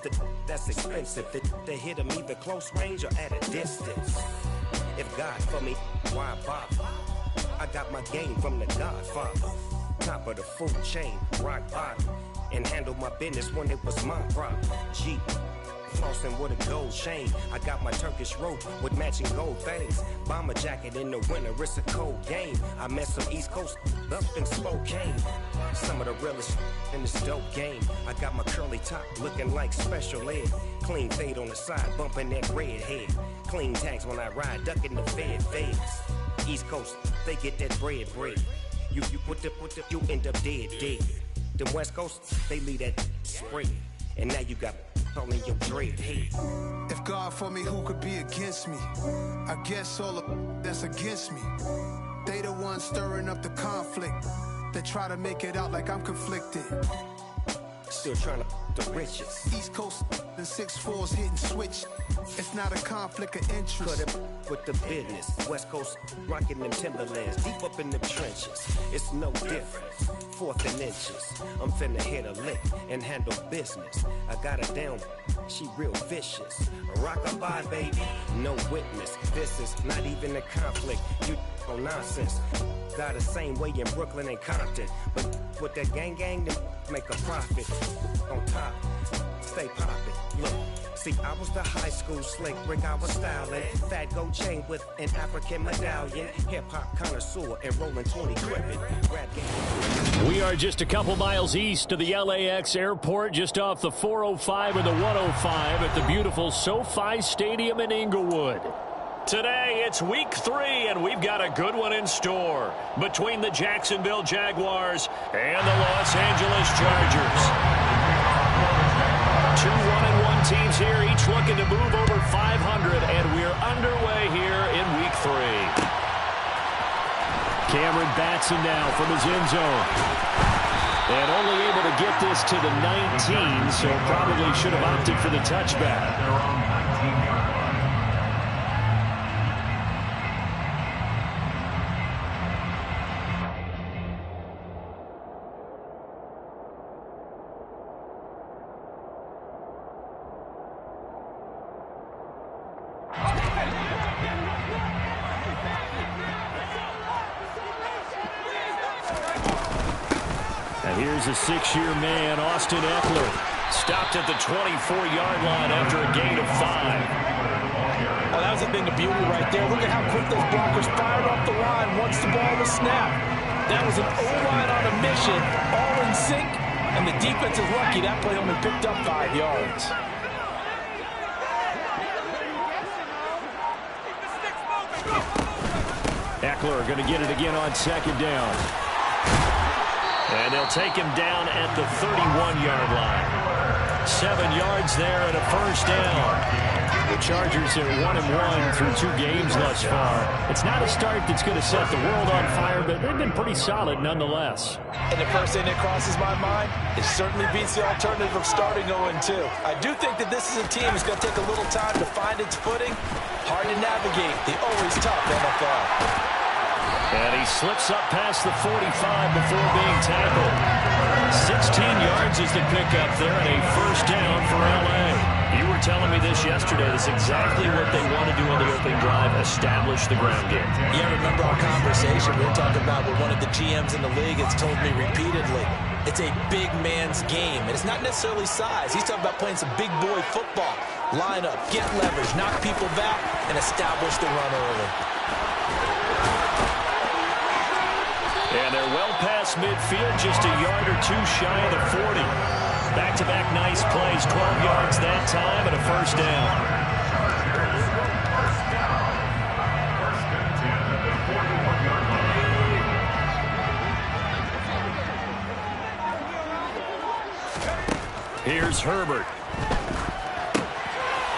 range, that's expensive. They hit them either close range or at a distance. If God for me, why bother? I got my game from the Godfather. Top of the food chain, rock bottom. And handle my business when it was my problem. G, flossing with a gold chain. I got my Turkish rope with matching gold things. Bomber jacket in the winter, it's a cold game. I met some East Coast up in Spokane. Some of the realest in this dope game. I got my curly top looking like special ed. Clean fade on the side, bumping that red head. Clean tags when I ride, ducking the feds. East Coast, they get that bread. You put the, you end up dead. Them West Coast, they leave that spread. And now you got all in your dread head. If God for me, who could be against me? I guess all of that's against me. They the ones stirring up the conflict. They try to make it out like I'm conflicted. Still trying to the riches. East Coast and 6'4s hitting switch. It's not a conflict of interest. Cut it with the business. West Coast rocking them Timberlands deep up in the trenches. It's no difference. 4th and inches. I'm finna hit a lick and handle business. I got her down. She real vicious. Rockabye, baby. No witness. This is not even a conflict. You on nonsense. Got the same way in Brooklyn and Compton. But with that gang, they make a profit. On top, stay poppin'. Look, see, I was the high school slick Rick, I was styling. Fat gold chain with an African medallion. Hip-hop connoisseur and rolling 20 gripping. Rap game. We are just a couple miles east of the LAX airport, just off the 405 and the 105 at the beautiful SoFi Stadium in Inglewood. Today, it's week 3, and we've got a good one in store between the Jacksonville Jaguars and the Los Angeles Chargers. 2 1-1 teams here, each looking to move over 500, and we're underway here in week 3. Cameron Batson now from his end zone. And only able to get this to the 19, so probably should have opted for the touchback. Here's a 6-year man, Austin Eckler. Stopped at the 24-yard line after a gain of 5. Well, that was a thing of beauty right there. Look at how quick those blockers fired off the line once the ball was snapped. That was an O-line on a mission, all in sync, and the defense is lucky that play only picked up 5 yards. Eckler going to get it again on 2nd down. And they'll take him down at the 31-yard line. 7 yards there and a first down. The Chargers are 1-1 through 2 games thus far. It's not a start that's going to set the world on fire, but they've been pretty solid nonetheless. And the first thing that crosses my mind, it certainly beats the alternative of starting 0-2. I do think that this is a team that's going to take a little time to find its footing. Hard to navigate the always tough NFL. And he slips up past the 45 before being tackled. 16 yards is the pickup there, and a first down for L.A. You were telling me this yesterday. That's exactly what they want to do on the opening drive, establish the ground game. Yeah, remember our conversation. We were talking about what one of the GMs in the league has told me repeatedly. It's a big man's game, and it's not necessarily size. He's talking about playing some big boy football. Line up, get leverage, knock people back, and establish the run early. And they're well past midfield, just a yard or 2 shy of the 40. Back-to-back nice plays, 12 yards that time and a first down. Here's Herbert.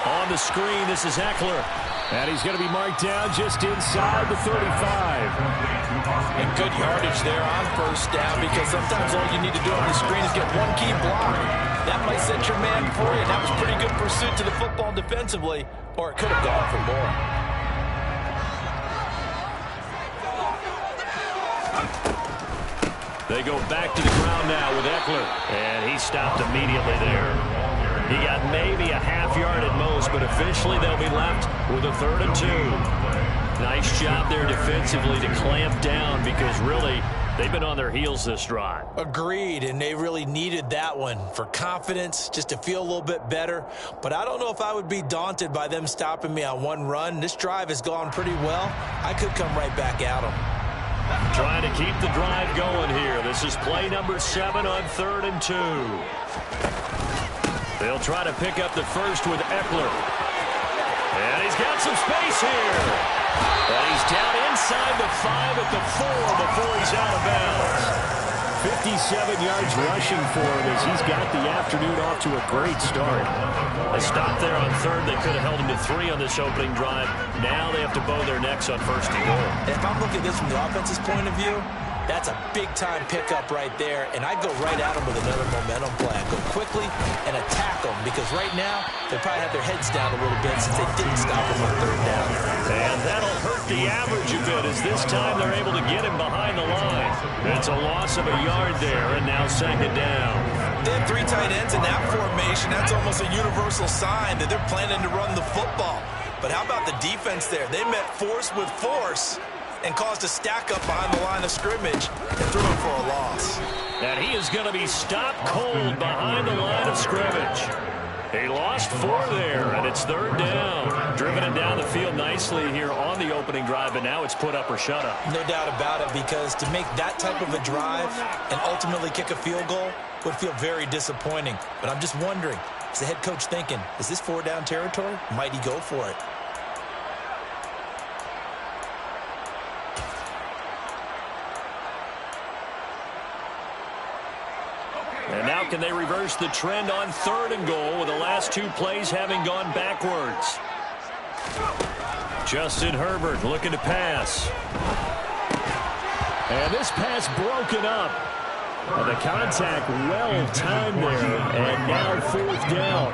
On the screen, this is Eckler. And he's going to be marked down just inside the 35. And good yardage there on first down, because sometimes all you need to do on the screen is get one key block. That might set your man free, and that was pretty good pursuit to the football defensively, or it could have gone for more. They go back to the ground now with Eckler, and he stopped immediately there. He got maybe a half yard at most, but officially they'll be left with a 3rd and 2. Nice job there defensively to clamp down because really they've been on their heels this drive. Agreed, and they really needed that one for confidence, just to feel a little bit better. But I don't know if I would be daunted by them stopping me on one run. This drive has gone pretty well. I could come right back at them. Trying to keep the drive going here. This is play number 7 on 3rd and 2. They'll try to pick up the first with Eckler. And he's got some space here. And he's down inside the 5 at the 4 before he's out of bounds. 57 yards rushing for him as he's got the afternoon off to a great start. A stop there on 3rd. They could have held him to 3 on this opening drive. Now they have to bow their necks on 1st and goal. If I'm looking at this from the offense's point of view, that's a big-time pickup right there, and I'd go right at them with another momentum plan. Go quickly and attack them, because right now they probably have their heads down a little bit since they didn't stop them on 3rd down. And that'll hurt the average a bit as this time they're able to get him behind the line. It's a loss of a yard there, and now 2nd down. They have 3 tight ends in that formation. That's almost a universal sign that they're planning to run the football. But how about the defense there? They met force with force and caused a stack up behind the line of scrimmage and threw him for a loss. And he is going to be stopped cold behind the line of scrimmage. He lost 4 there, and it's 3rd down. Driven it down the field nicely here on the opening drive, but now it's put up or shut up. No doubt about it, because to make that type of a drive and ultimately kick a field goal would feel very disappointing. But I'm just wondering, is the head coach thinking, is this 4-down territory? Might he go for it? And now can they reverse the trend on 3rd and goal with the last 2 plays having gone backwards? Justin Herbert looking to pass. And this pass broken up. And the contact well timed there. And now 4th down.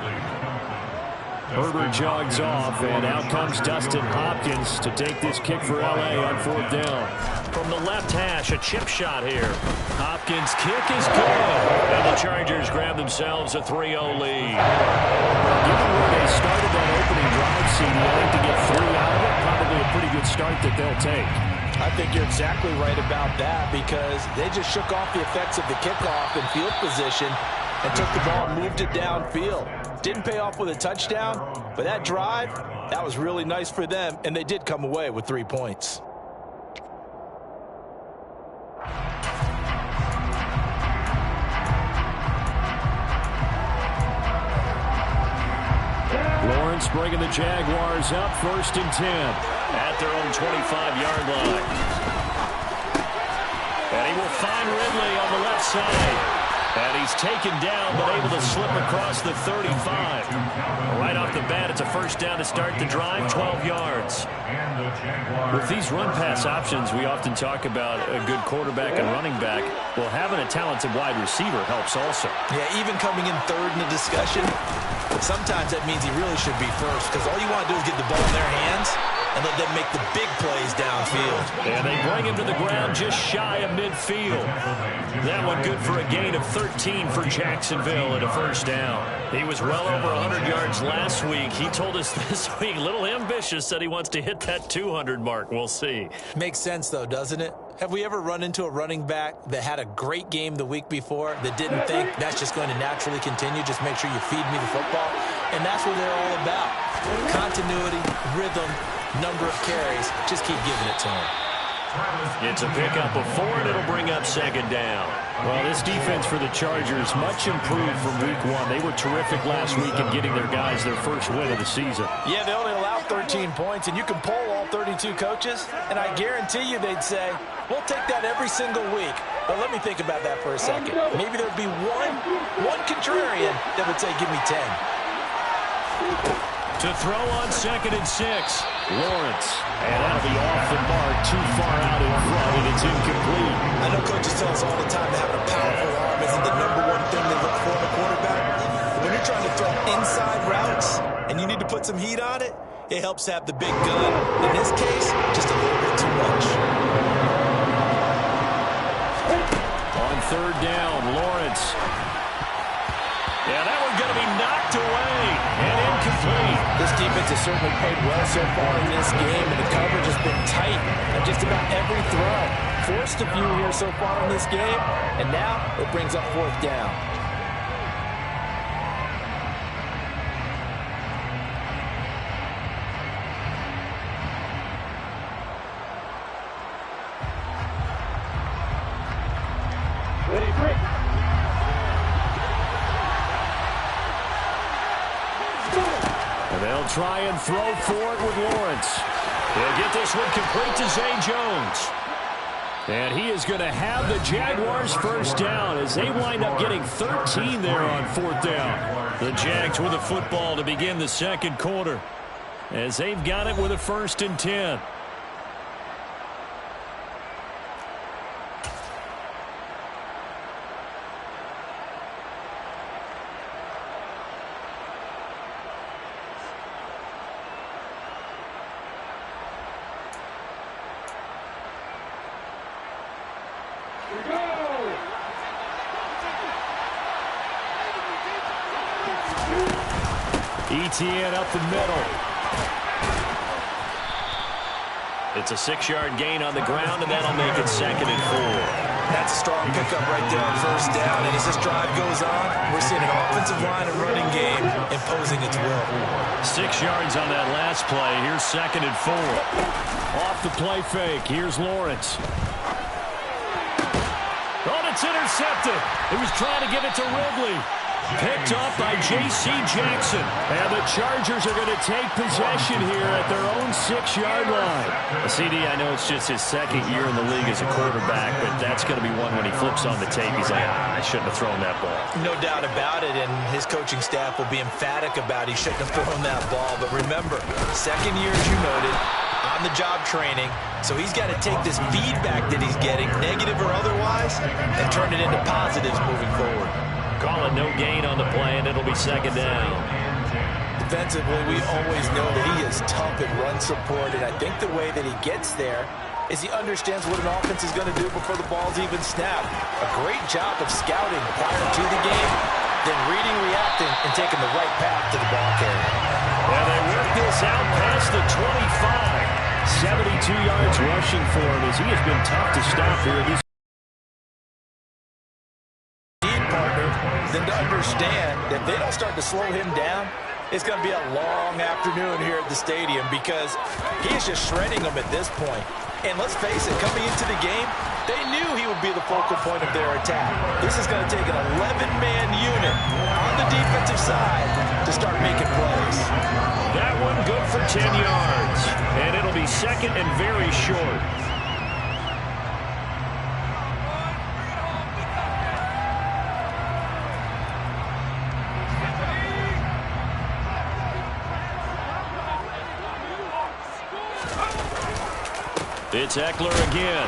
Herbert jogs off, and out comes Dustin Hopkins to take this kick for L.A. on 4th down. From the left hash, a chip shot here. Hopkins' kick is good, and the Chargers grab themselves a 3-0 lead. Given where they started that opening drive, CD, I think to get 3 out of it, probably a pretty good start that they'll take. I think you're exactly right about that, because they just shook off the effects of the kickoff and field position and took the ball and moved it downfield. Didn't pay off with a touchdown, but that drive, that was really nice for them, and they did come away with 3 points. Lawrence bringing the Jaguars up 1st and 10 at their own 25-yard line. And he will find Ridley on the left side. And he's taken down, but able to slip across the 35. Right off the bat, it's a 1st down to start the drive, 12 yards. With these run-pass options, we often talk about a good quarterback and running back. Well, having a talented wide receiver helps also. Yeah, even coming in 3rd in the discussion, sometimes that means he really should be 1st, because all you want to do is get the ball in their hands and let them make the big plays downfield. And they bring him to the ground just shy of midfield. That one good for a gain of 13 for Jacksonville and a 1st down. He was well over 100 yards last week. He told us this week, a little ambitious, said he wants to hit that 200 mark. We'll see. Makes sense, though, doesn't it? Have we ever run into a running back that had a great game the week before that didn't think that's just going to naturally continue? Just make sure you feed me the football. And that's what they're all about. Continuity, rhythm, number of carries. Just keep giving it to him. It's a pickup of 4, and it'll bring up 2nd down. Well, this defense for the Chargers, much improved from week 1. They were terrific last week in getting their guys their first win of the season. Yeah, they only allowed 13 points, and you can poll all 32 coaches, and I guarantee you they'd say, we'll take that every single week. But let me think about that for a second. Maybe there'd be one contrarian that would say, give me 10. To throw on 2nd and 6, Lawrence. And that'll be off the mark, too far out in front, and it's incomplete. I know coaches tell us all the time that having a powerful arm isn't the #1 thing they look for in a quarterback. When you're trying to throw inside routes and you need to put some heat on it, it helps have the big gun. In this case, just a little bit too much. On 3rd down, Lawrence. Yeah, that one's going to be knocked knocked away and incomplete. This defense has certainly played well so far in this game, and the coverage has been tight on just about every throw. Forced a few here so far in this game, and now it brings up fourth down. They'll try and throw for it with Lawrence. He'll get this one complete to Zay Jones. And he is going to have the Jaguars first down as they wind up getting 13 there on fourth down. The Jags with the football to begin the second quarter as they've got it with a 1st and 10. ETN up the middle. It's a 6-yard gain on the ground, and that'll make it 2nd and 4. That's a strong pickup right there on first down. And as this drive goes on, we're seeing an offensive line and running game imposing its will. 6 yards on that last play. Here's 2nd and 4. Off the play fake. Here's Lawrence. Oh, it's intercepted. He was trying to give it to Ridley. Picked up by J.C. Jackson. And the Chargers are going to take possession here at their own 6-yard line. CD, I know it's just his 2nd year in the league as a quarterback, but that's going to be one when he flips on the tape. He's like, I shouldn't have thrown that ball. No doubt about it, and his coaching staff will be emphatic about he shouldn't have thrown that ball. But remember, 2nd year, as you noted, on-the-job training, so he's got to take this feedback that he's getting, negative or otherwise, and turn it into positives moving forward. Call it no gain on the play, and it'll be 2nd down. Defensively, we always know that he is tough in run support, and I think the way that he gets there is he understands what an offense is going to do before the ball's even snapped. A great job of scouting prior to the game, then reading, reacting, and taking the right path to the ball carrier. And they work this out past the 25. 72 yards rushing for him as he has been tough to stop here. This than to understand that if they don't start to slow him down, it's going to be a long afternoon here at the stadium because he is just shredding them at this point. And let's face it, coming into the game, they knew he would be the focal point of their attack. This is going to take an 11-man unit on the defensive side to start making plays. That one good for 10 yards. And it'll be 2nd and very short. It's Eckler again.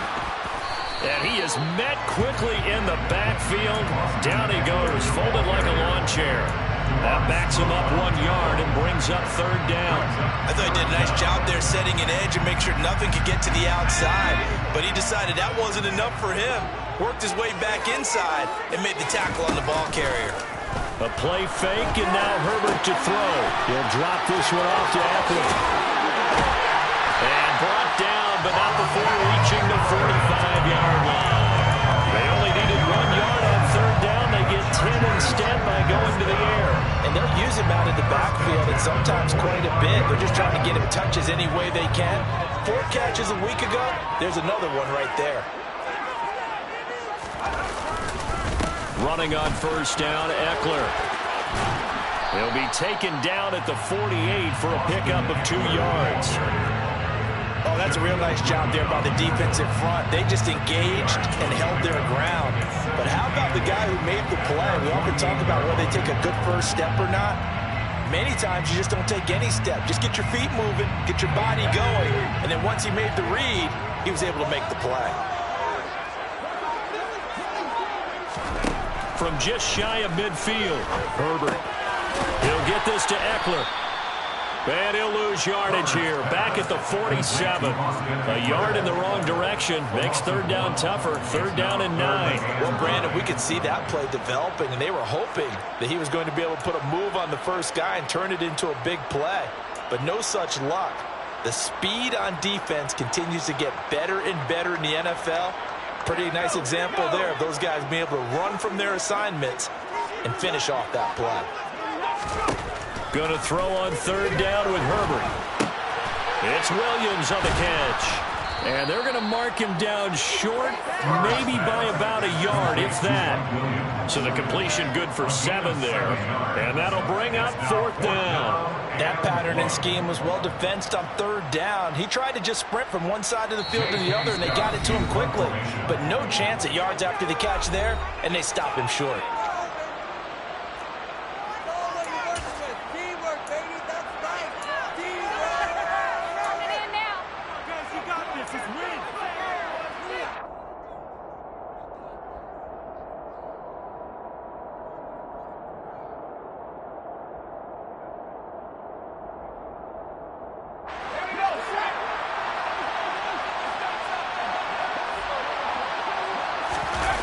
And he is met quickly in the backfield. Down he goes, folded like a lawn chair. That backs him up 1 yard and brings up 3rd down. I thought he did a nice job there setting an edge and make sure nothing could get to the outside. But he decided that wasn't enough for him. Worked his way back inside and made the tackle on the ball carrier. A play fake, and now Herbert to throw. He'll drop this one off to Eckler. And brought down, but not before reaching the 45-yard line. They only needed 1 yard on 3rd down. They get 10 instead by going to the air. And they'll use him out of the backfield, and sometimes quite a bit. They're just trying to get him touches any way they can. 4 catches a week ago, there's another one right there. Running on 1st down, Eckler. He'll be taken down at the 48 for a pickup of 2 yards. Oh, that's a real nice job there by the defensive front. They just engaged and held their ground. But how about the guy who made the play? We often talk about whether they take a good first step or not. Many times you just don't take any step. Just get your feet moving, get your body going, and then once he made the read, he was able to make the play. From just shy of midfield, Herbert. He'll get this to Eckler. And he'll lose yardage here. Back at the 47. A yard in the wrong direction. Makes third down tougher. Third down and 9. Well, Brandon, we could see that play developing, and they were hoping that he was going to be able to put a move on the first guy and turn it into a big play. But no such luck. The speed on defense continues to get better and better in the NFL. Pretty nice example there of those guys being able to run from their assignments and finish off that play. Going to throw on third down with Herbert. It's Williams on the catch. And they're going to mark him down short, maybe by about a yard, if that. So the completion good for 7 there. And that'll bring up fourth down. That pattern and scheme was well defensed on third down. He tried to just sprint from one side of the field to the other, and they got it to him quickly. But no chance at yards after the catch there, and they stop him short.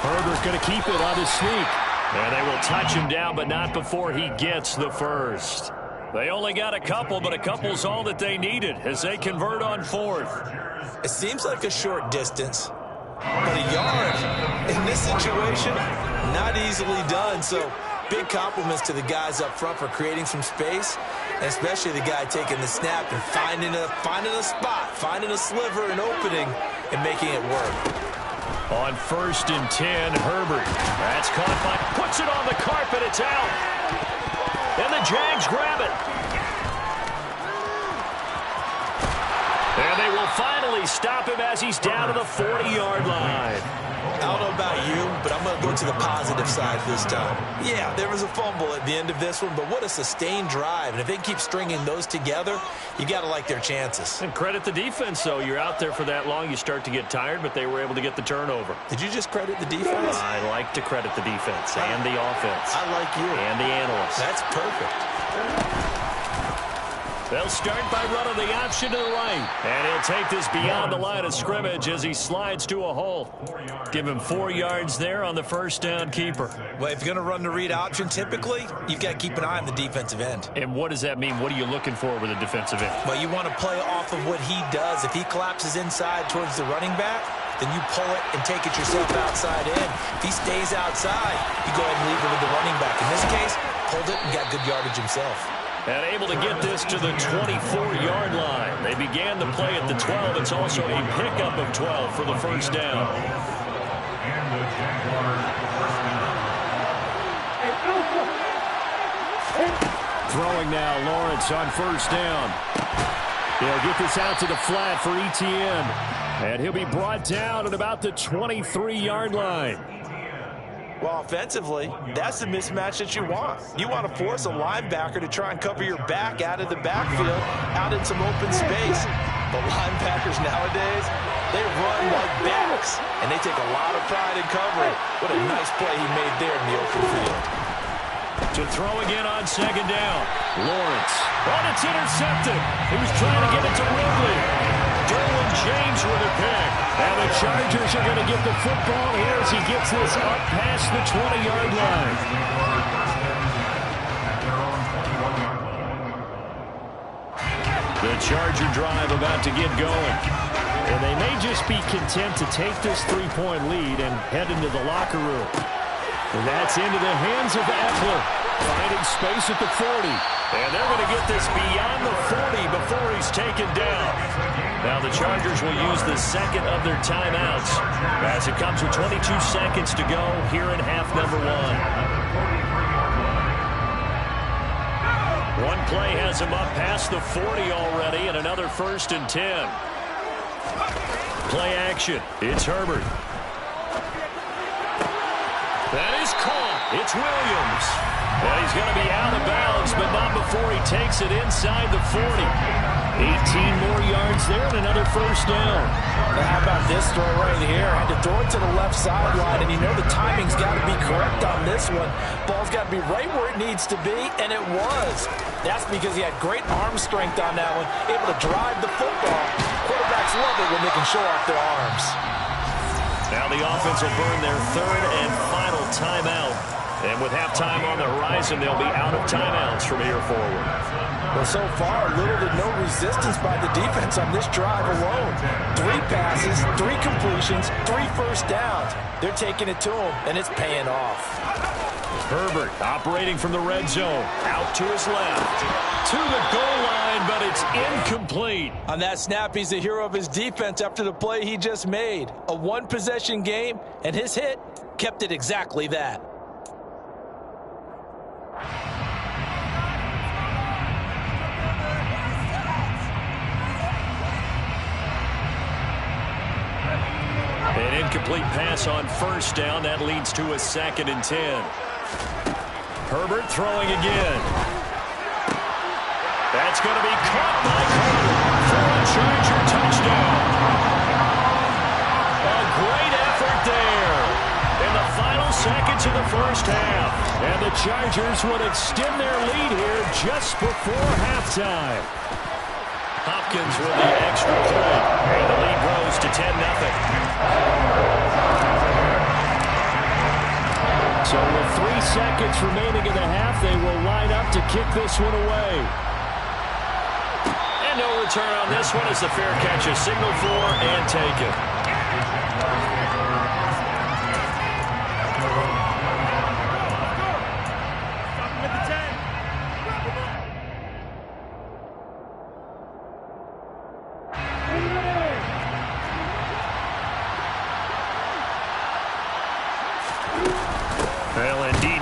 Herbert's going to keep it on his sneak. And they will touch him down, but not before he gets the first. They only got a couple, but a couple's all that they needed as they convert on fourth. It seems like a short distance, but a yard in this situation, not easily done. So big compliments to the guys up front for creating some space, and especially the guy taking the snap and finding a spot, finding a sliver, an opening, and making it work. On first and 10, Herbert. That's caught by, puts it on the carpet, it's out. And the Jags grab it. And they will finally stop him as he's down to the 40-yard line. I don't know about you, but I'm going to go to the positive side this time. Yeah, there was a fumble at the end of this one, but what a sustained drive. And if they keep stringing those together, you got to like their chances. And credit the defense, though. You're out there for that long, you start to get tired, but they were able to get the turnover. Did you just credit the defense? I like to credit the defense and the offense. I like you. And the analysts. That's perfect. They'll start by running the option to the right. And he'll take this beyond the line of scrimmage as he slides to a hole. Give him 4 yards there on the first down keeper. Well, if you're going to run the read option, typically, you've got to keep an eye on the defensive end. And what does that mean? What are you looking for with a defensive end? Well, you want to play off of what he does. If he collapses inside towards the running back, then you pull it and take it yourself outside in. If he stays outside, you go ahead and leave it with the running back. In this case, pulled it and got good yardage himself. And able to get this to the 24-yard line. They began the play at the 12. It's also a pickup of 12 for the first down. Throwing now, Lawrence on first down. He'll get this out to the flat for Etienne. And he'll be brought down at about the 23-yard line. Well, offensively, that's the mismatch that you want. You want to force a linebacker to try and cover your back out of the backfield, out in some open space. But linebackers nowadays, they run like backs, and they take a lot of pride in covering. What a nice play he made there in the open field. To throw again on second down. Lawrence. Oh, it's intercepted. He was trying to get it to Ridley. Derwin James with a pick. And the Chargers are going to get the football here as he gets this up past the 20-yard line. The Charger drive about to get going. And they may just be content to take this 3-point lead and head into the locker room. And that's into the hands of Eckler, finding space at the 40. And they're going to get this beyond the 40 before he's taken down. Now the Chargers will use the second of their timeouts as it comes with 22 seconds to go here in half number 1. One play has him up past the 40 already, and another first and 10. Play action. It's Herbert. That is caught. It's Williams. Well, he's going to be out of bounds, but not before he takes it inside the 40. 18 more yards there and another first down. Now how about this throw right here? Had to throw it to the left sideline, and you know the timing's got to be correct on this one. Ball's got to be right where it needs to be, and it was. That's because he had great arm strength on that one, able to drive the football. Quarterbacks love it when they can show off their arms. Now the offense will burn their third and final timeout. And with halftime on the horizon, they'll be out of timeouts from here forward. Well, so far, little to no resistance by the defense on this drive alone. 3 passes, 3 completions, 3 first downs. They're taking it to him, and it's paying off. Herbert operating from the red zone. Out to his left. To the goal line, but it's incomplete. On that snap, he's the hero of his defense after the play he just made. A one-possession game, and his hit kept it exactly that. An incomplete pass on first down. That leads to a 2nd and 10. Herbert throwing again. That's going to be caught by Carter for a Charger touchdown. A great effort there in the final seconds of the first half. And the Chargers would extend their lead here just before halftime. Hopkins with the extra point, and the lead grows to 10-0. So with 3 seconds remaining in the half, they will line up to kick this one away. And no return on this one as the fair catch is signaled for and taken.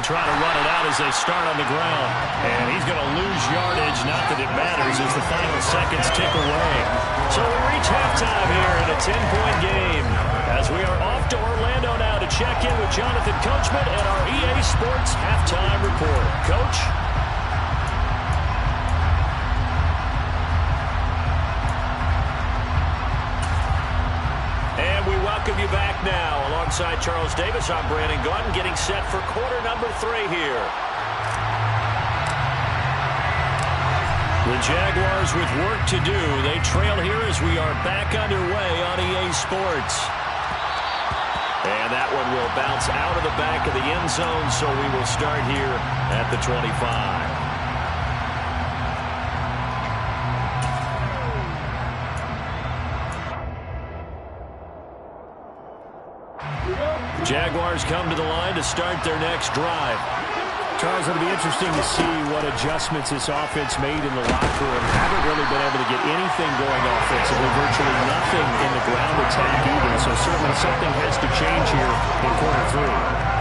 Trying to run it out as they start on the ground. And he's going to lose yardage. Not that it matters as the final seconds tick away. So we reach halftime here in a 10-point game as we are off to Orlando now to check in with Jonathan Coachman and our EA Sports Halftime Report. Coach? Welcome you back now. Alongside Charles Davis, I'm Brandon Gaudin, getting set for quarter number 3 here. The Jaguars with work to do. They trail here as we are back underway on EA Sports. And that one will bounce out of the back of the end zone, so we will start here at the 25. Jaguars come to the line to start their next drive. Charles, it'll be interesting to see what adjustments this offense made in the locker room. Haven't really been able to get anything going offensively, virtually nothing in the ground attack either. So certainly something has to change here in quarter 3.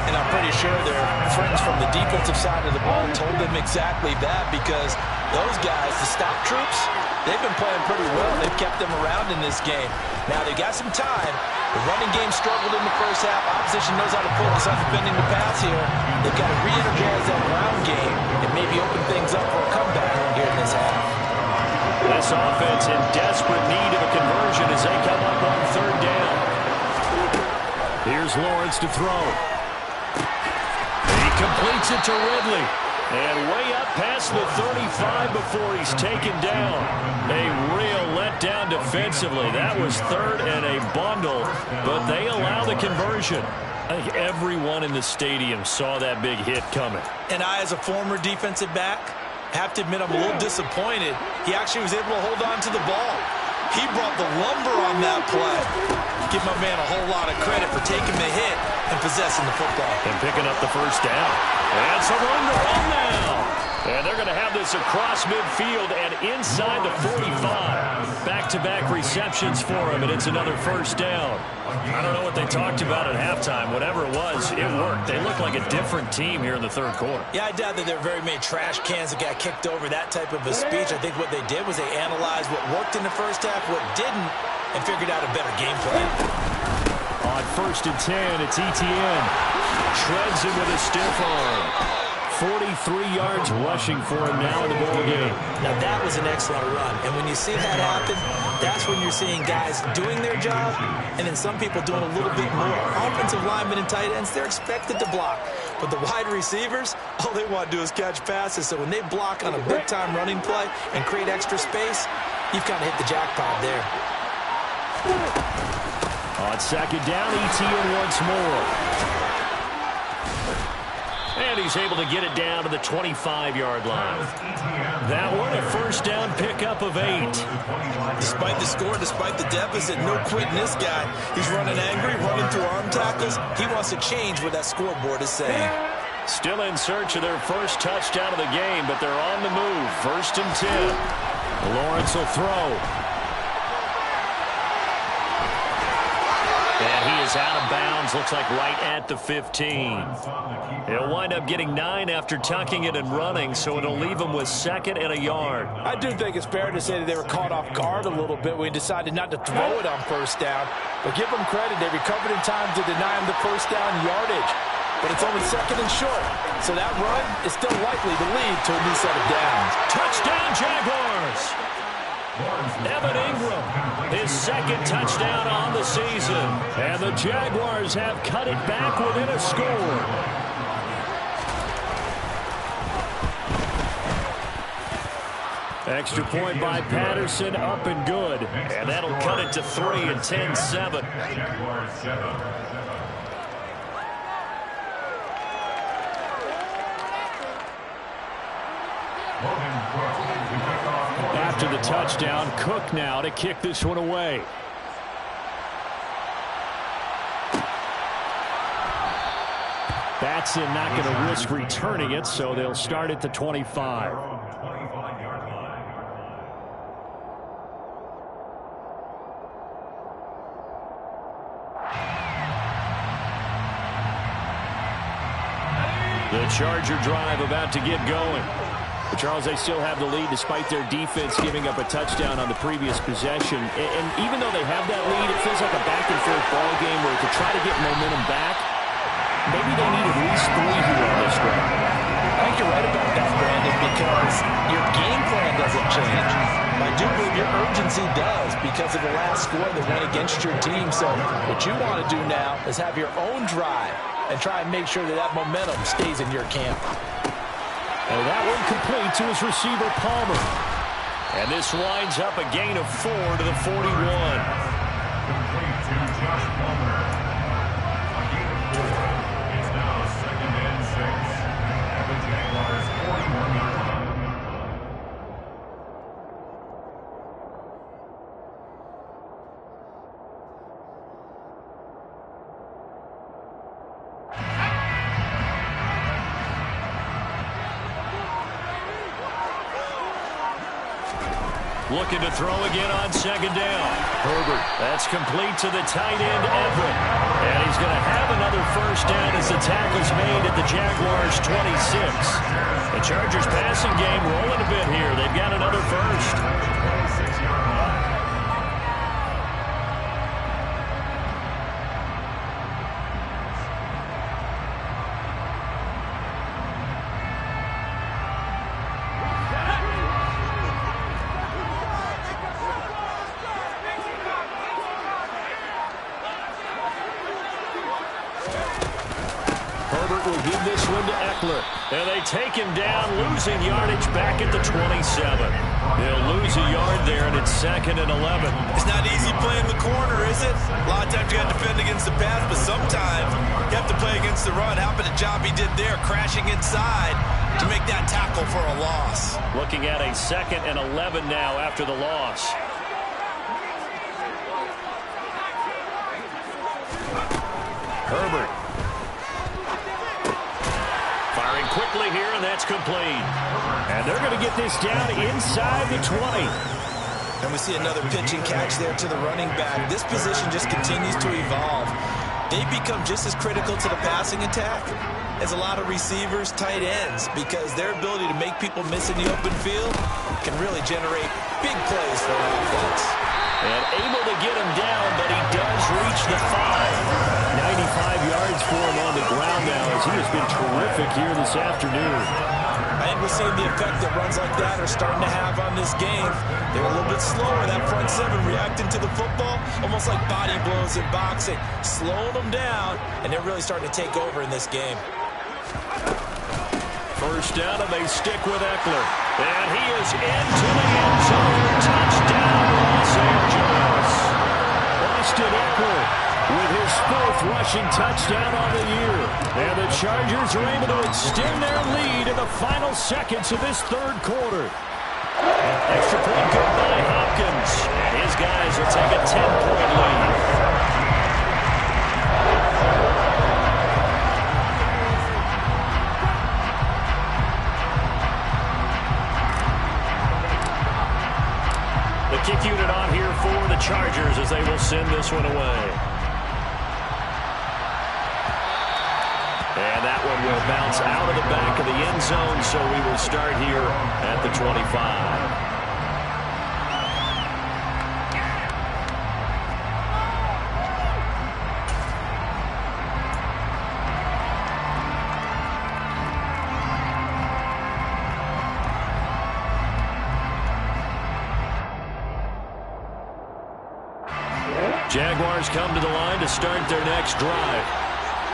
And I'm pretty sure their friends from the defensive side of the ball told them exactly that, because those guys, the stop troops, they've been playing pretty well. They've kept them around in this game. Now they got some time. The running game struggled in the first half. Opposition knows how to focus on defending the pass here. They've got to re-energize that ground game and maybe open things up for a comeback here in this half. This offense in desperate need of a conversion as they come up on 3rd down. Here's Lawrence to throw. He completes it to Ridley. And way up past the 35 before he's taken down. A real letdown defensively. That was 3rd and a bundle, but they allow the conversion. I think everyone in the stadium saw that big hit coming. And I, as a former defensive back, have to admit I'm a little disappointed. He actually was able to hold on to the ball. He brought the lumber on that play. Give my man a whole lot of credit for taking the hit and possessing the football. And picking up the first down. And some room to run now. And they're going to have this across midfield and inside the 45. Back-to-back receptions for him, and it's another first down. I don't know what they talked about at halftime. Whatever it was, it worked. They look like a different team here in the 3rd quarter. Yeah, I doubt that there were very many trash cans that got kicked over, that type of a speech. I think what they did was they analyzed what worked in the first half, what didn't, and figured out a better game plan. On 1st and 10, it's Etienne. Shreds him with a stiff arm. 43 yards rushing for him now in the ball game. Now, that was an excellent run. And when you see that happen, that's when you're seeing guys doing their job and then some people doing a little bit more. Offensive linemen and tight ends, they're expected to block. But the wide receivers, all they want to do is catch passes. So when they block on a big-time running play and create extra space, you've kind of hit the jackpot there. On second down, ETN once more. And he's able to get it down to the 25-yard line. That one, a first down pickup of 8. Despite the score, despite the deficit, no quitting this guy. He's running angry, running through arm tackles. He wants to change what that scoreboard is saying. Still in search of their first touchdown of the game, but they're on the move. First and 10. Lawrence will throw. And he is out of bounds, looks like right at the 15. He'll wind up getting 9 after tucking it and running, so it'll leave him with 2nd and a yard. I do think it's fair to say that they were caught off guard a little bit when he decided not to throw it on first down. But give them credit, they recovered in time to deny him the first down yardage. But it's only 2nd and short, so that run is still likely to lead to a new set of downs. Touchdown, Jaguars! Evan Ingram, his 2nd touchdown on the season. And the Jaguars have cut it back within a score. Extra point by Patterson, up and good. And that'll cut it to 3 and 10-7. After the touchdown, Cook now to kick this one away. Batson not going to risk returning it, so they'll start at the 25. The Charger drive about to get going. But Charles, they still have the lead despite their defense giving up a touchdown on the previous possession. And even though they have that lead, it feels like a back-and-forth ball game where to try to get momentum back, maybe they need at least 3 here on this drive. I think you're right about that, Brandon, because your game plan doesn't change. I do believe your urgency does because of the last score that went against your team. So what you want to do now is have your own drive and try and make sure that that momentum stays in your camp. And that one complete to his receiver, Palmer. And this winds up a gain of 4 to the 41. Complete to Josh Palmer. It's now 2nd and 6 at the Jaguars' 41-yard line. Looking to throw again on 2nd down. Herbert. That's complete to the tight end, Everett. And he's going to have another first down as the tackle's made at the Jaguars' 26. The Chargers passing game rolling a bit here. They've got another first. Will give this one to Eckler. And they take him down, losing yardage back at the 27. They'll lose a yard there, and it's 2nd and 11. It's not easy playing the corner, is it? A lot of times you got to defend against the pass, but sometimes you have to play against the run. How about the job he did there, crashing inside to make that tackle for a loss? Looking at a 2nd and 11 now after the loss. Herbert. Firing quickly here, and that's complete. And they're going to get this down inside the 20. And we see another pitch and catch there to the running back. This position just continues to evolve. They become just as critical to the passing attack as a lot of receivers, tight ends, because their ability to make people miss in the open field can really generate big plays for an offense. And able to get him down, but he does reach the 5. 95 yards for him on the ground now as he has been terrific here this afternoon. I think we're seeing the effect that runs like that are starting to have on this game. They're a little bit slower, that front seven reacting to the football, almost like body blows in boxing, slowing them down, and they're really starting to take over in this game. First down, and they stick with Eckler. And he is into the end zone. Touchdown, Los Angeles. Austin Eckler with his 4th rushing touchdown on the year. And the Chargers are able to extend their lead in the final seconds of this 3rd quarter. Extra point good by Hopkins. And his guys will take a 10-point lead. Kick unit on here for the Chargers as they will send this one away. And that one will bounce out of the back of the end zone, so we will start here at the 25. Jaguars come to the line to start their next drive.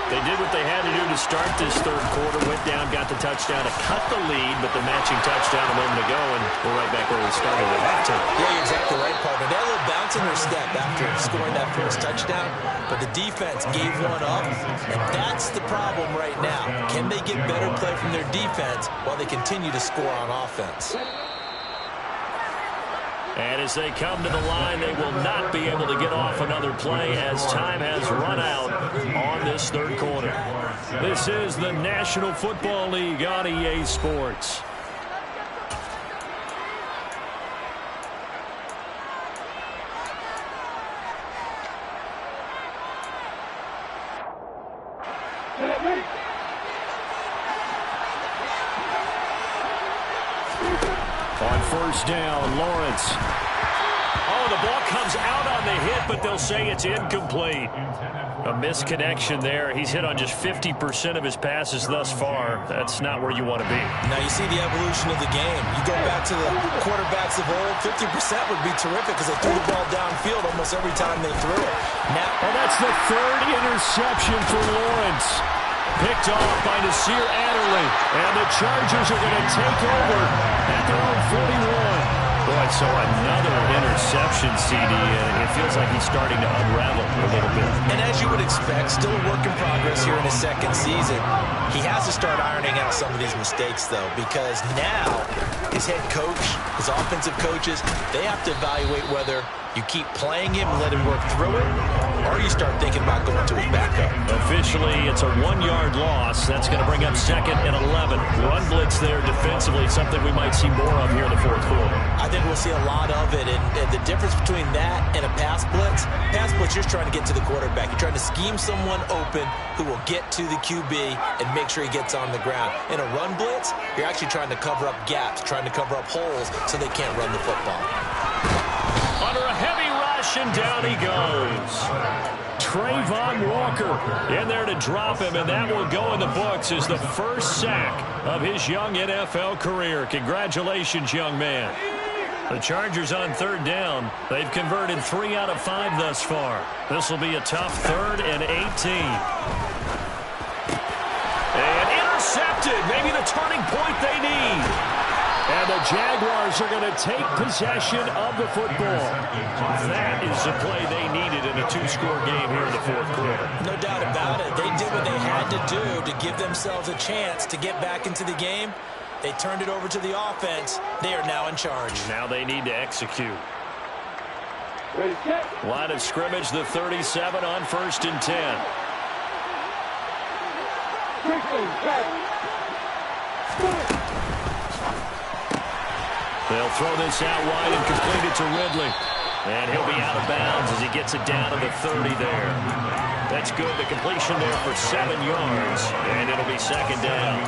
They did what they had to do to start this 3rd quarter, went down, got the touchdown to cut the lead, but the matching touchdown a moment ago, and we're right back where we started at halftime. Yeah, you're exactly right, partner. They had a little bounce in their step after scoring that first touchdown, but the defense gave one up, and that's the problem right now. Can they get better play from their defense while they continue to score on offense? And as they come to the line, they will not be able to get off another play as time has run out on this 3rd quarter. This is the National Football League on EA Sports. On first down, Lawrence. Oh, the ball comes out on the hit, but they'll say it's incomplete. A misconnection there. He's hit on just 50% of his passes thus far. That's not where you want to be. Now you see the evolution of the game. You go back to the quarterbacks of old, 50% would be terrific because they threw the ball downfield almost every time they threw it. Now, that's the 3rd interception for Lawrence. Picked off by Nasir Adderley. And the Chargers are going to take over at their own 41. Boy, so another interception, CD, and it feels like he's starting to unravel a little bit. And as you would expect, still a work in progress here in his 2nd season. He has to start ironing out some of these mistakes, though, because now his head coach, his offensive coaches, they have to evaluate whether you keep playing him and let him work through it, or you start thinking about going to his backup. Officially, it's a 1-yard loss. That's going to bring up 2nd and 11. Run blitz there defensively, something we might see more of here in the 4th quarter. I think we'll see a lot of it, and the difference between that and a pass blitz, you're trying to get to the quarterback. You're trying to scheme someone open who will get to the QB and make sure he gets on the ground. In a run blitz, you're actually trying to cover up gaps, trying to cover up holes so they can't run the football. Under a heavy rush, and down he goes. Trayvon Walker in there to drop him, and that will go in the books as the first sack of his young NFL career. Congratulations, young man. The Chargers on 3rd down. They've converted 3 out of 5 thus far. This will be a tough 3rd and 18. And intercepted. Maybe the turning point they need. And the Jaguars are going to take possession of the football. That is the play they needed in a 2-score game here in the 4th quarter. No doubt about it. They did what they had to do to give themselves a chance to get back into the game. They turned it over to the offense. They are now in charge. Now they need to execute. Line of scrimmage, the 37 on 1st and 10. They'll throw this out wide and complete it to Ridley. And he'll be out of bounds as he gets it down to the 30 there. That's good. The completion there for 7 yards. And it'll be 2nd down.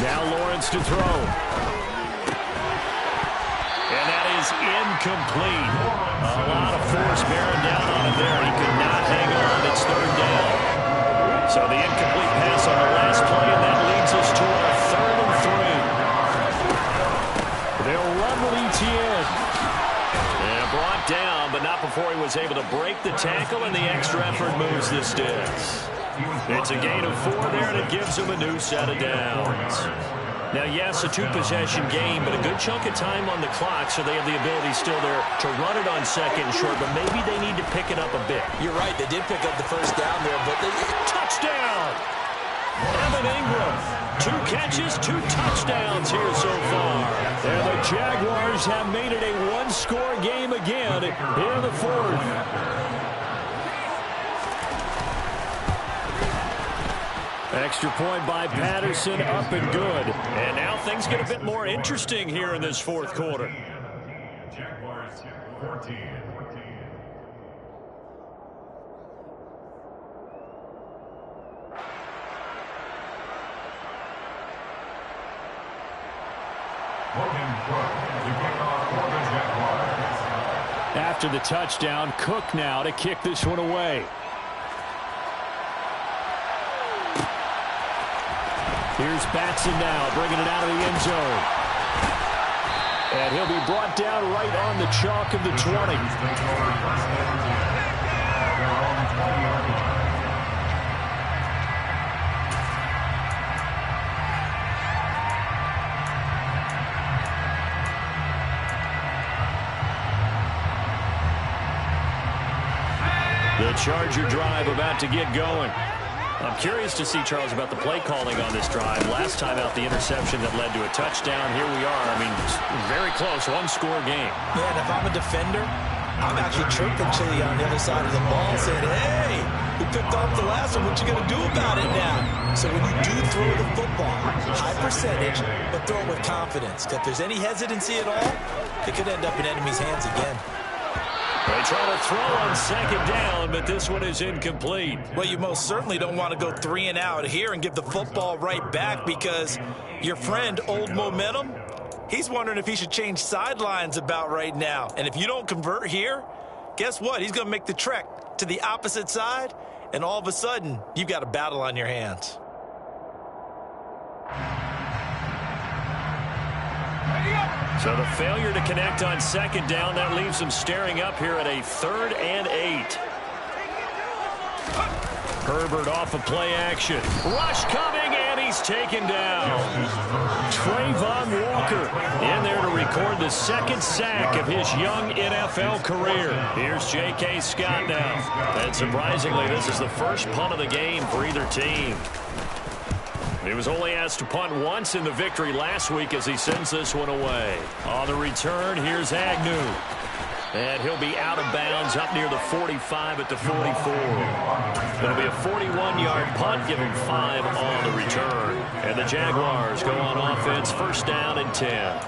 Now Lawrence to throw. is incomplete. A lot of force bearing down on him there. He could not hang on. It's third down. So the incomplete pass on the last play, and that leads us to our 3rd and 3. They'll run with Etienne. And brought down, but not before he was able to break the tackle, and the extra effort moves the sticks. It's a gain of 4 there, and it gives him a new set of downs. Now, yes, a 2-possession game, but a good chunk of time on the clock, so they have the ability still there to run it on 2nd and short, but maybe they need to pick it up a bit. You're right. They did pick up the first down there, but they... Touchdown! Evan Ingram. 2 catches, 2 touchdowns here so far. And the Jaguars have made it a 1-score game again here in the 4th. Extra point by Patterson, up and good. And now things get a bit more interesting here in this 4th quarter. Jaguars 14. After the touchdown, Cook now to kick this one away. Here's Batson now, bringing it out of the end zone. And he'll be brought down right on the chalk of the 20. The Charger drive about to get going. I'm curious to see, Charles, about the play calling on this drive. Last time out, the interception that led to a touchdown. Here we are. I mean, very close, 1-score game. Yeah, and if I'm a defender, I'm actually chirping Chili on the other side of the ball, saying, hey, we picked off the last one. What you going to do about it now? So when you do throw the football, high percentage, but throw it with confidence. If there's any hesitancy at all, it could end up in enemy's hands again. They try to throw on 2nd down, but this one is incomplete. Well, you most certainly don't want to go 3 and out here and give the football right back, because your friend, Old Momentum, he's wondering if he should change sidelines about right now. And if you don't convert here, guess what? He's going to make the trek to the opposite side, and all of a sudden, you've got a battle on your hands. So the failure to connect on 2nd down, that leaves them staring up here at a 3rd and 8. Herbert off of play action. Rush coming, and he's taken down. Trayvon Walker in there to record the 2nd sack of his young NFL career. Here's J.K. Scott now. And surprisingly, this is the first punt of the game for either team. He was only asked to punt once in the victory last week as he sends this one away. On the return, here's Agnew. And he'll be out of bounds up near the 45 at the 44. It'll be a 41-yard punt, give him 5 on the return. And the Jaguars go on offense, 1st down and 10.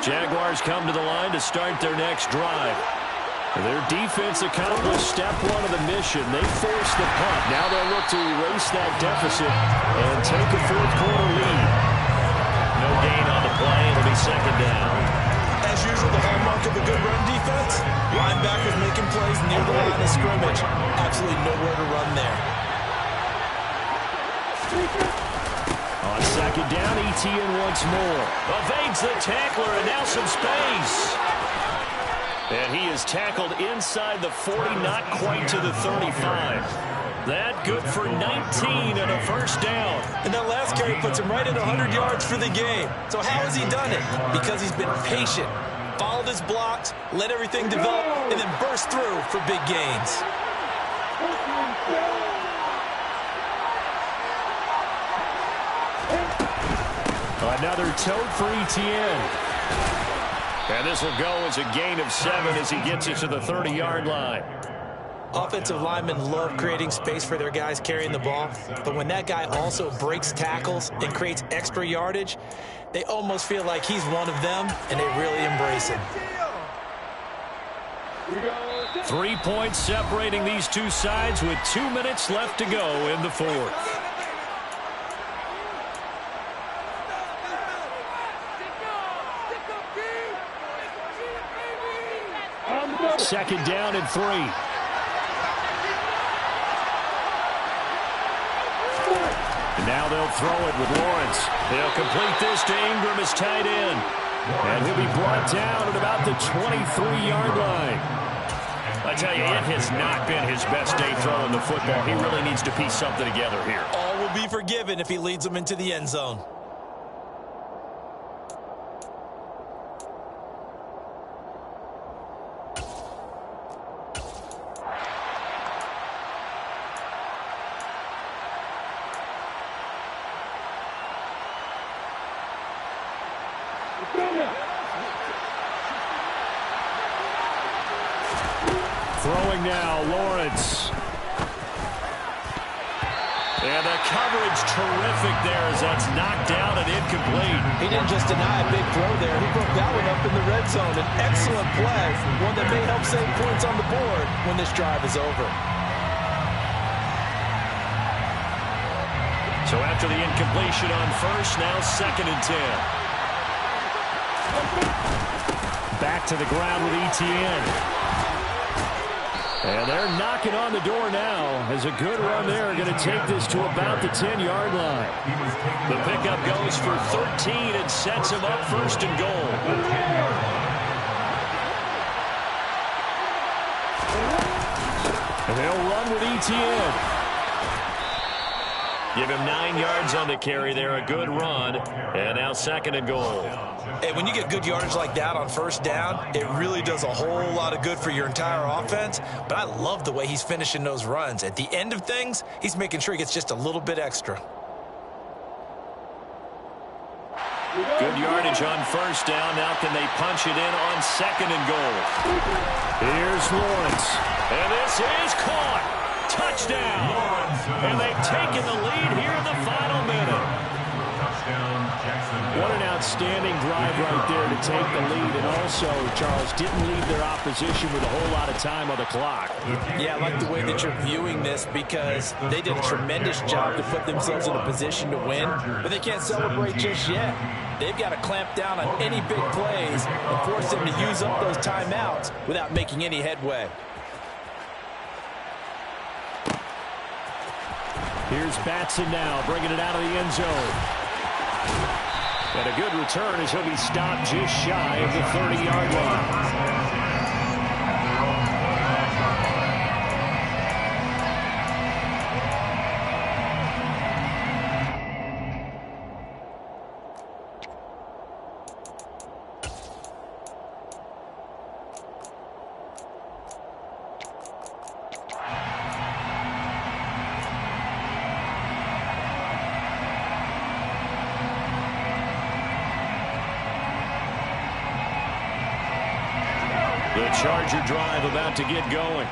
Jaguars come to the line to start their next drive. Their defense accomplished step 1 of the mission. They forced the punt. Now they'll look to erase that deficit and take a 4th quarter lead. No gain on the play. It'll be 2nd down. As usual, the hallmark of a good run defense, linebackers making plays near the line of scrimmage. Absolutely nowhere to run there. On 2nd down, Etienne once more. Evades the tackler, and now some space. And he is tackled inside the 40, not quite to the 35. That good for 19 and a 1st down. And that last carry puts him right at 100 yards for the game. So how has he done it? Because he's been patient, followed his blocks, let everything develop, and then burst through for big gains. Another tote for Etienne. And this will go as a gain of 7 as he gets it to the 30-yard line. Offensive linemen love creating space for their guys carrying the ball, but when that guy also breaks tackles and creates extra yardage, they almost feel like he's one of them, and they really embrace him. 3 points separating these two sides with 2 minutes left to go in the 4th. second down and 3. And now they'll throw it with Lawrence. They'll complete this to Ingram as tight end. And he'll be brought down at about the 23-yard line. I tell you, it has not been his best day throwing the football. He really needs to piece something together here. All will be forgiven if he leads them into the end zone. Throwing now, Lawrence. And the coverage terrific there as that's knocked down and incomplete. He didn't just deny a big throw there. He broke that one up in the red zone. An excellent play, one that may help save points on the board when this drive is over. So after the incompletion on first, now 2nd and 10. Back to the ground with Etienne. And they're knocking on the door now as a good run there. Going to take this to about the 10-yard line. The pickup goes for 13 and sets him up 1st and goal. And they'll run with Etienne. Give him 9 yards on the carry there. A good run. And now 2nd and goal. Hey, when you get good yardage like that on 1st down, it really does a whole lot of good for your entire offense. But I love the way he's finishing those runs. At the end of things, he's making sure he gets just a little bit extra. Good yardage on 1st down. Now can they punch it in on 2nd and goal? Here's Lawrence. And this is caught. Touchdown. And they've taken the lead here in the final minute. What an outstanding drive right there to take the lead. And also, Charles, didn't leave their opposition with a whole lot of time on the clock. Yeah, I like the way that you're viewing this because they did a tremendous job to put themselves in a position to win. But they can't celebrate just yet. They've got to clamp down on any big plays and force them to use up those timeouts without making any headway. Here's Batson now, bringing it out of the end zone. And a good return as he'll be stopped just shy of the 30-yard line. The Charger drive about to get going.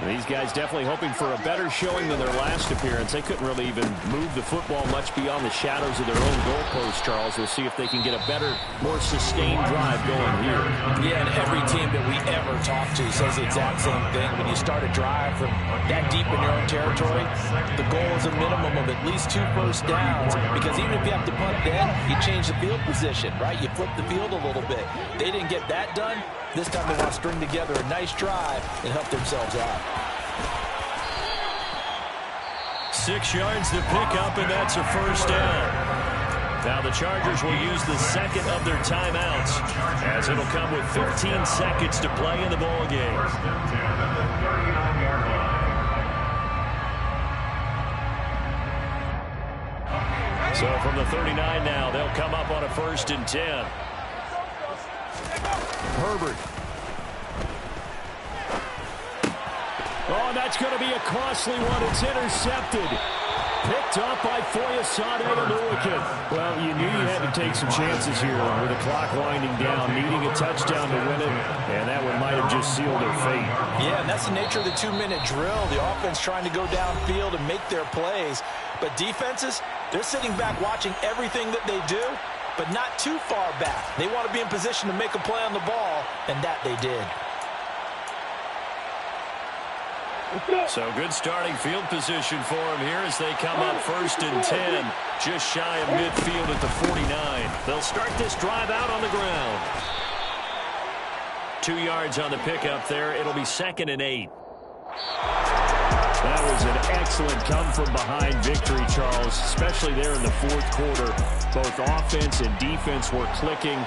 These guys definitely hoping for a better showing than their last appearance. They couldn't really even move the football much beyond the shadows of their own goalpost, Charles. We'll see if they can get a better, more sustained drive going here. Yeah, and every team that we ever talk to says the exact same thing. When you start a drive from that deep in your own territory, the goal is a minimum of at least 2 first downs. Because even if you have to punt then, you change the field position, right? You flip the field a little bit. They didn't get that done. This time they want to string together a nice drive and help themselves out. 6 yards to pick up, and that's a first down. Now the Chargers will use the second of their timeouts, as it'll come with 15 seconds to play in the ball game. So from the 39 now, they'll come up on a 1st and 10. Herbert. Oh, that's going to be a costly one. It's intercepted. Picked up by Foyesade and Well, you knew you had to take some chances here with the clock winding down, needing a touchdown to win it, and that one might have just sealed their fate. Yeah, and that's the nature of the 2-minute drill. The offense trying to go downfield and make their plays. But defenses, they're sitting back watching everything that they do, but not too far back. They want to be in position to make a play on the ball, and that they did. So good starting field position for them here as they come up 1st and 10, just shy of midfield at the 49. They'll start this drive out on the ground. 2 yards on the pickup there. It'll be 2nd and 8. That was an excellent come-from-behind victory, Charles, especially there in the fourth quarter. Both offense and defense were clicking.